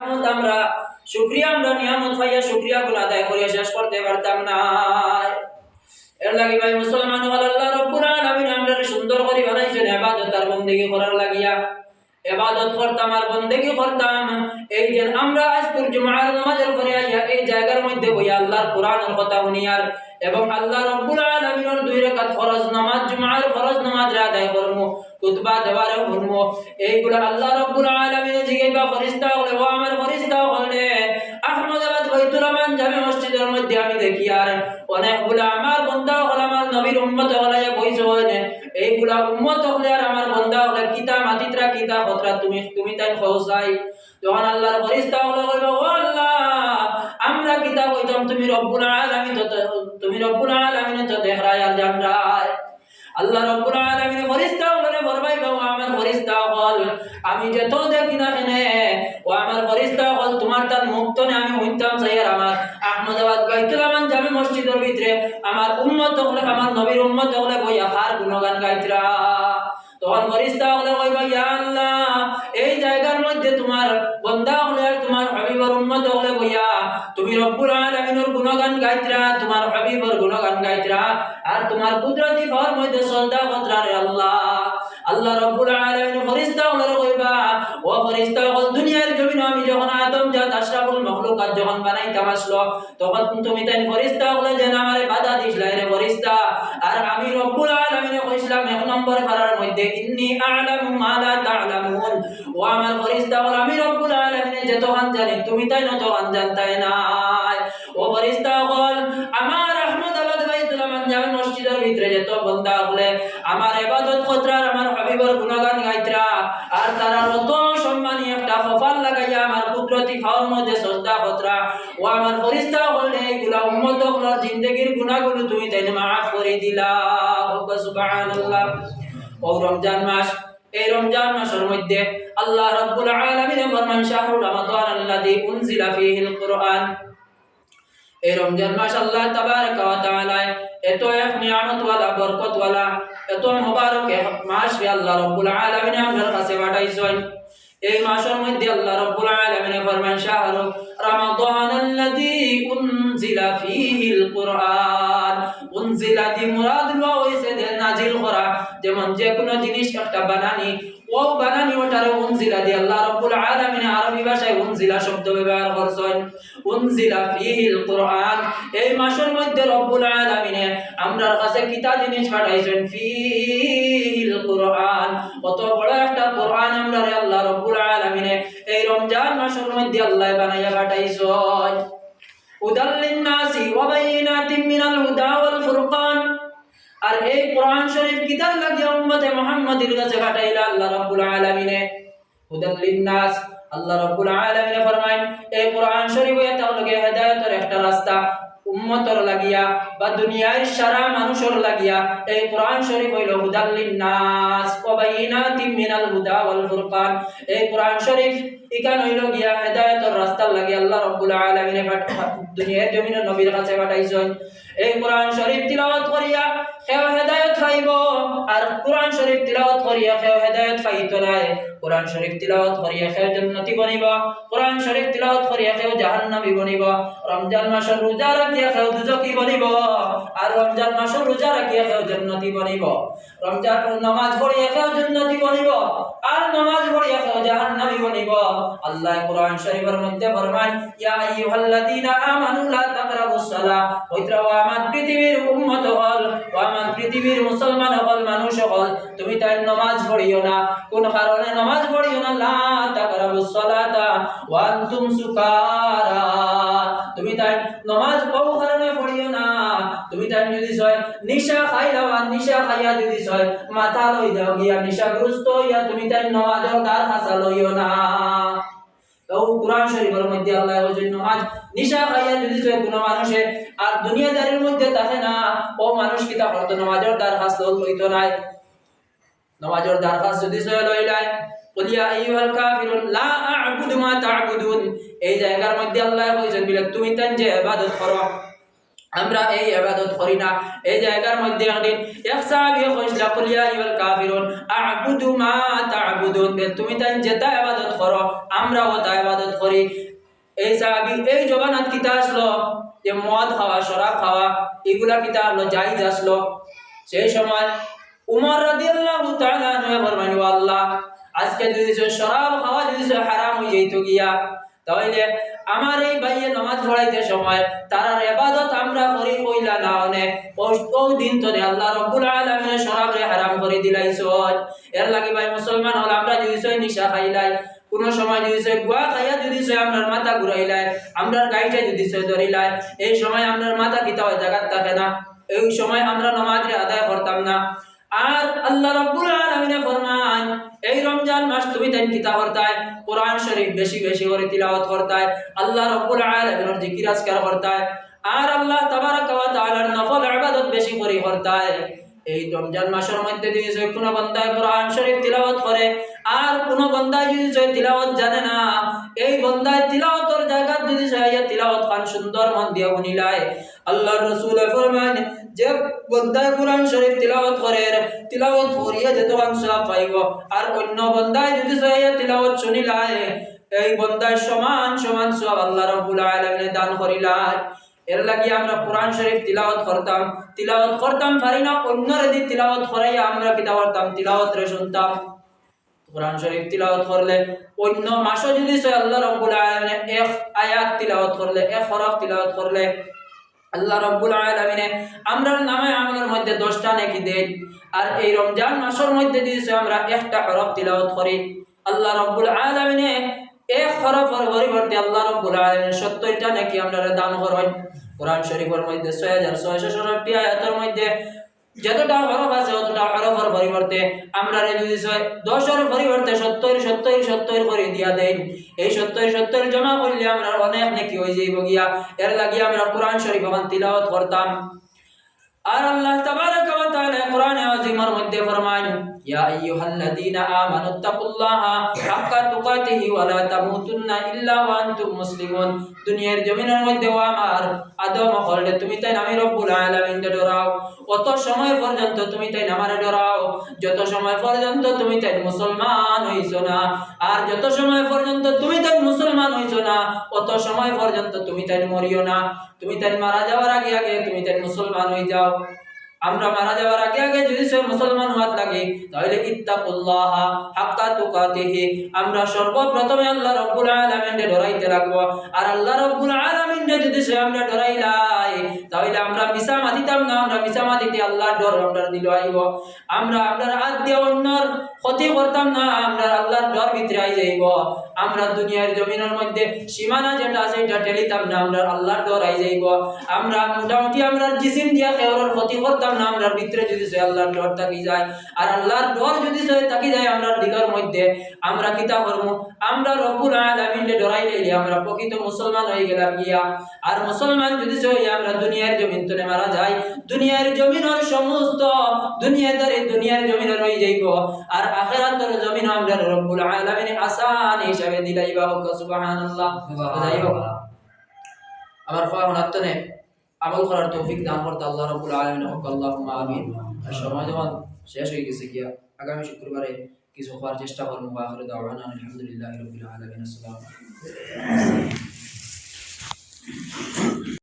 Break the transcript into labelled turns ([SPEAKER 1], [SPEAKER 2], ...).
[SPEAKER 1] আমরা শুকরিয়া আমরা নিয়ামত পাইয়া শুকরিয়া গুলো আদায় করিয়া শেষ করতে পারতাম না। এর লাগি ভাই মুসলমান আল্লাহ রাব্বুল আলামিন আমরা সুন্দর করে বানাইছেন ইবাদত আর বندگی করার লাগিয়া। ইবাদত করতাম আর বندگی করতাম। এই যে আমরা আজকের জুমার নামাজের পরে আইয়া এই জায়গার মধ্যে বইয়া আল্লাহর কোরআনের কথা শুনিয়ার এবং আল্লাহ রাব্বুল আলামিনের দুই রাকাত ফরজ নামাজ জুমার ফরজ নামাজ আদায় করমু, খুতবা দেওয়ার করমু। এইগুলা আল্লাহ রাব্বুল আলামিন জিগাইবা ফেরেশতা হলে ও আমার ফেরেশতা হলে আহমদাবাদ বাইতুল আমান জামে মসজিদের মধ্যে আমি দেখি আর অনেকগুলা আমার বান্দা হল আমার নবীর উম্মত হলে বইছে হইনে এইগুলা উম্মত হলে আর আমার বান্দা হলে কিতা মাতিত্রা কিতা হতরা তুমি তাই খোঁজাই। যখন আল্লাহর ফেরেশতা হলে কইবা ও আল্লাহ আমরা কিতা কইতাম তুমি রব্বুল আলামিন তো দেখরায় আর জানরায়। আল্লাহ রাব্বুল আলামিন ফেরেশতা হলে ফরমাইবা ও আমার ফেরেশতা হল আমি যে তো দেখি না কেনে ও আমার ফেরেশতা হল তোমার তার মুক্তনে আমি হইতাম চাইয়ার আমার আহমদাবাদ বাইতুল আমান জামে মসজিদের ভিতরে আমার উম্মত হলে আমার নবীর উম্মত হলে বইয়া হার গুণগান গাইতরা। তখন ফেরেশতা হলে কইবা ইয়া আল্লাহ এই জায়গার মধ্যে তোমার বান্দা হলে আর তোমার হাবিবের উম্মত হলে বইয়া তুমি রব্বুল আলামিনের গুণগান গাইতরা, তোমার হাবিবের গুণগান গাইতরা আর তোমার কুদরতি ফর মধ্যে সজদা করতরা রে আল্লাহ। আল্লাহ রাব্বুল আলামিন ফেরেশতা হলে কইবা ও ফেরেশতা হল দুনিয়ার জমিনে আমি যখন আদম জাত আশরাফুল মাখলুকাত যখন বানাইতাম আসলো তখন তুমি তাই ফেরেশতা হলে যেন আমারে বাধা দিছলাই রে ফেরেশতা। আর আমি রব্বুল আলামিন কইছিলাম এক নম্বর পারার মধ্যে ইন্নী আ'লামু মা লা তা'লামুন ও আমার ফেরেশতা হল আমি রব্বুল আলামিন যত গান জানি তুমি তাই নত গান জানতাই না। ও ফেরেশতা হল আমার আহমদাবাদ বাইতুল আমান জামে মসজিদের ভিতরে যত বান্দা হলে আমার ইবাদত করতরা আমার হাবিবের গুণগান গাইতরা আর তারা রত সম্মানী একটা কপাল লাগাইয়া আমার কুদরতি ফাওয়ার মধ্যে সজদা করতরা। ও আমার ফেরেশতা হল এইগুলা উম্মত হল জিন্দেগীর গুনাহগুলো তুমি তাই মাফ করে দিলা। সুবহানাল্লাহ। ও রমজান মাস এই রমজান মাসের মধ্যে আল্লাহ রাব্বুল আলামিন ফরমান শাহরুর রমাদান আল্লাযী উনজিলা ফীহিল কুরআন। এই রমজান মাস আল্লাহ তাবারাকা ওয়া তাআলা এত এক নিয়ামত ওয়ালা বরকত ওয়ালা এত মুবারক মাস আল্লাহ রাব্বুল আলামিন আমাদের কাছে পাঠাইছেন। এই মাসের মধ্যে আল্লাহ রাব্বুল আলামিন ফরমান শাহরু রমাদান আল্লাযী উনজিলা ফীহিল কুরআন। উনজিলা দি মুরাদ লওয়া হইছে যে নাজিল করা, যেমন যে কোনো জিনিস একটা বানানি ও বানানি ওটার উনজিলা দি আল্লাহ রাব্বুল আলামিন আরবি ভাষায় উনজিলা শব্দ ব্যবহার করছেন। উনজিলা ফীহিল কুরআন এই মাসের মধ্যে রব্বুল আলামিন আমরার কাছে কিতা জিনিস পাঠাইছেন ফীহিল কুরআন। কত বড় একটা কুরআন আমরারে আল্লাহ রাব্বুল আলামিন এই রমজান মাসের মধ্যে আল্লাহ বানাইয়া পাঠাইছেন। হুদাল লিন-নাসি ওয়া বাইয়িনাতিন মিনাল হুদা ওয়াল ফুরকান। আর এই কোরআন শরীফ কিতাব লাগিয়া উম্মতে মুহাম্মাদের কাছে পাঠাইলা আল্লাহ রাব্বুল আলামিন। হুদাল লিন-নাস আল্লাহ রাব্বুল আলামিন ফরমায় এই কোরআন শরীফ এটা হলো হেদায়েতের একটা রাস্তা উম্মতর লাগিয়া বা দুনিয়ার সারা মানুষের লাগিয়া। এই কোরআন শরীফ হইল হুদাল লিন-নাস ওয়া বাইয়িনাতিন মিনাল হুদা ওয়াল ফুরকান। এই কোরআন শরীফ ইকান হইল গিয়া হেদায়েতের রাস্তা লাগিয়া আল্লাহ রাব্বুল আলামিন দুনিয়ার জমিনে নবীর কাছে পাঠাইছেন। এই কোরআন শরীফ তিলাওয়াত করিয়া কেউ হেদায়েত পাইব আর কোরআন শরীফ তিলাওয়াত করিয়া কেউ হেদায়েত পাইতো না। কোরআন শরীফ তিলাওয়াত করিয়া কেউ জান্নাতি বনিব, কোরআন শরীফ তিলাওয়াত করিয়া কেউ জাহান্নামী বনিব। রমজান মাসের রোজা রাখিয়া কেউ দুজকি বনিব আর রমজান মাসের রোজা রাখিয়া কেউ জান্নাতি বনিব। রমজান নামাজ পড়িয়া কেউ জান্নাতি বনিব আর নামাজ পড়িয়া কেউ জাহান্নামী বনিব। আল্লাহ কোরআন শরীফের মধ্যে ফরমান ইয়া আইয়ুহাল্লাযীনা আমানু লা তাকরাবুস সালাহ। ওইত্রা আমার পৃথিবীর উম্মত হল ও আমার পৃথিবীর মুসলমান হল মানুষ হল তুমি তাই নামাজ পড়িও না। কোন কারণে নামাজ পড়িও না? লা তাকরাবুস সালাতা ওয়া আনতুম সুকারা। তুমি তাই নামাজ কোন কারণে পড়িও না? তুমি তাই যদি হয় নিশা খাইলাও আর নিশা খাইয়া যদি হয় মাথা লই দাও গিয়া নিশাগ্রস্ত হইয়া তুমি তাই নামাজের দ্বার হাসা লইও না। কোরআন শরীফের মধ্যে আল্লাহ ওই নামাজ নিশা খাইয়া যদি কোনো মানুষে আর দুনিয়াদারির মধ্যে থাকে না ও মানুষ কি তা করতো নামাজের দরখাস্ত লইতো নাই। নামাজের দরখাস্ত যদি লইলাই কুল ইয়া আইয়ুহাল কাফিরুন লা আ'বুদু মা তা'বুদুন। এই জায়গার মধ্যে আল্লাহ কইছেন বিলে তুমি তান যে ইবাদত করো আমরা এই ইবাদত করি না। এই জায়গার মধ্যে একদিন এক সাহাবী কইলা কুল ইয়া আইয়ুল কাফিরুন আ'বুদু মা তা'বুদুন, তুমি তাই যেটা ইবাদত করো আমরা ওটা ইবাদত করি। এই সাহাবী এই জবানাত কিতা আসলো যে মদ খাওয়া শরাব খাওয়া এগুলা কিতা হলো জায়েজ আসলো। সেই সময় উমর রাদিয়াল্লাহু তাআলা আনহু ফরমানি ও আল্লাহ, আজকে যদি শরাব খাওয়া যদি হারাম হয়ে যাইতো গিয়া, তাহলে আমার এই ভাইয়ে নামাজ পড়াইতে সময় তারার ইবাদত আমরা করি কইলা না অনে ওই দিন তো আল্লাহ রাব্বুল আলামিন শরাবরে হারাম করে দিলাইছন। এর লাগি ভাই মুসলমান হল আমরা যদি নিশা খাইলাই, কোন সময় যদি গুয়া খাইয়া যদি আমরার মাথা ঘুরাইলাই, আমরার গাইটা যদি ধরিলাই, এই সময় আমরার মাথা কিতা হয় জায়গা থাকে না, এই সময় আমরা নামাজে আদায় করতাম না। আর আল্লাহ রাব্বুল আলামিন ফরমান এই রমজান মাস তুমি তাই কিতা করতায় কোরআন শরীফ বেশি বেশি করে তিলাওয়াত করতায়, আল্লাহ রাব্বুল আলামিনের জিকির আজকার করতায়, আর আল্লাহ তাবারাকা ওয়া তাআলার নফল ইবাদত বেশি করে করতায়। এই রমজান মাসের মধ্যে যদি কোনো বান্দা কোরআন শরীফ তিলাওয়াত করে আর কোনো বান্দা যদি তিলাওয়াত জানে না, এই বান্দায় তিলাওয়াতের জায়গা যদি তিলাওয়াত খান সুন্দর মন দিয়ে শুনিলায়, আল্লাহর রাসূল ফরমান যে বান্দা কোরআন শরীফ তিলাওয়াত করে তিলাওয়াত করিয়া যেত সওয়াব পাইব, আর অন্য বান্দায় যদি তিলাওয়াত শুনিলায় এই বান্দার সমান সমান সওয়াব আল্লাহ রাব্বুল আলামিন দান করিলায়। এর লাগি আমরা কোরআন শরীফ তিলাওয়াত করতাম পারি না, অন্যরা যদি তিলাওয়াত করাইয়া আমরা কিতা করতাম তিলাওয়াত রে শুনতাম। কোরআন শরীফ তিলাওয়াত করলে অন্য মাসও যদি আল্লাহ রাব্বুল আলামিন এক আয়াত তিলাওয়াত করলে এক হরফ তিলাওয়াত করলে আল্লাহ রাব্বুল আলামিন আমরার নামে আমলের মধ্যে 10টা নেকি দেন। আর এই রমজান মাসের মধ্যে যদি আমরা একটা হরফ তিলাওয়াত করি আল্লাহ রাব্বুল আলামিন এক হরফের পরিবর্তে আল্লাহ রাব্বুল আলামিন 70টা নেকি আমরা দান করেন। কোরআন শরীফের মধ্যে 6666 আয়াতের মধ্যে যতটা হরফ আছে ততটা হরফের পরিবর্তে আমরা যদি 10এর পরিবর্তে 70 করে দিয়া দেন, এই 70 জমা করলে আমরা অনেক নেকি হয়ে যাইব গিয়া। এর লাগি আমরা কোরআন শরীফ এখন তিলাওয়াত করতাম। আর আল্লাহ তাবারাকা ওয়া তাআলা কোরআনে আযীমের মধ্যে ফরমান ইয়া আইয়ুহাল্লাযীনা আমানুত্তাকুল্লাহা হাক্কা তুকাতিহি ওয়া লা তামুতুন্না ইল্লা ওয়া আনতুম মুসলিমুন। দুনিয়ার জমিনের মধ্যে ও আমার আদম হলদে তুমি তাই আমি রব্বুল আলামিন ডরাও, কত সময় পর্যন্ত তুমি তাই আমারে ডরাও যত সময় পর্যন্ত তুমি তাই মুসলমান হইছো না, আর যত সময় পর্যন্ত তুমি তাই মুসলমান হইছো না কত সময় পর্যন্ত তুমি তাই মরিও না। তুমি তাই মারা যাওয়ার আগে আগে তুমি তাই মুসলমান হয়ে যাও। আমরা মারা যাওয়ার আগে আগে যদি মুসলমান হওয়ার লাগে তাহলে ইত্তাকুল্লাহা হাক্কা তুকাতিহি, আমরা সর্বপ্রথমে আল্লাহ রাব্বুল আলামিনকে ডরাইতে লাগবো। আর আল্লাহ রাব্বুল আলামিনকে যদি আমরা ডরাইলাই তাহলে আমরা মিছা মাতিতাম না, আমরা মিছা মাতিতে আল্লাহর ডর আমরা দিল আইব। আমরা আপনার হাত দিয়ে অন্যর ক্ষতি করতাম না, আমরা আল্লাহর ডর ভিতরে আই যাইব। আমরা দুনিয়ার জমিনের মধ্যে সীমানা যেটা আছে এটা ঠেলিতাম না, আমরা আল্লাহর ডর আই যাইব। আমরা মোটামুটি আমরা জিসিম দিয়া কেউর ক্ষতি করতাম না, আমরা ভিতরে যদি আল্লাহর ডর থাকি যায়। আর আল্লাহর ডর যদি থাকি যায় আমরা দিলের মধ্যে আমরা কিতা করব, আমরা রব্বুল আলামিনকে ডরাই লইলে আমরা প্রকৃত মুসলমান হয়ে গেলাম গিয়া। আর মুসলমান যদি আমরা দুনিয়ার জমিন তলে মারা যায়, দুনিয়ার জমিনের সমস্ত দুনিয়াদারি দুনিয়ার জমিনে রয়ে যাইব, আর আখিরাতের জমিন আমরা রব্বুল আলামিন আসান হিসাবে দিলাইবা। সুবহানাল্লাহ। যাই হোক আমার ফাহনাতনে আমল করার তৌফিক দান করতে আল্লাহ রাব্বুল আলামিন হক আল্লাহুম্মা আমিন। আর সময় যখন শেষ হয়ে গেছে গিয়া আগামী শুক্রবারে কিছু করার চেষ্টা করব। আখির দাওয়ানা আলহামদুলিল্লাহি রাব্বিল আলামিন। আসসালামু আলাইকুম।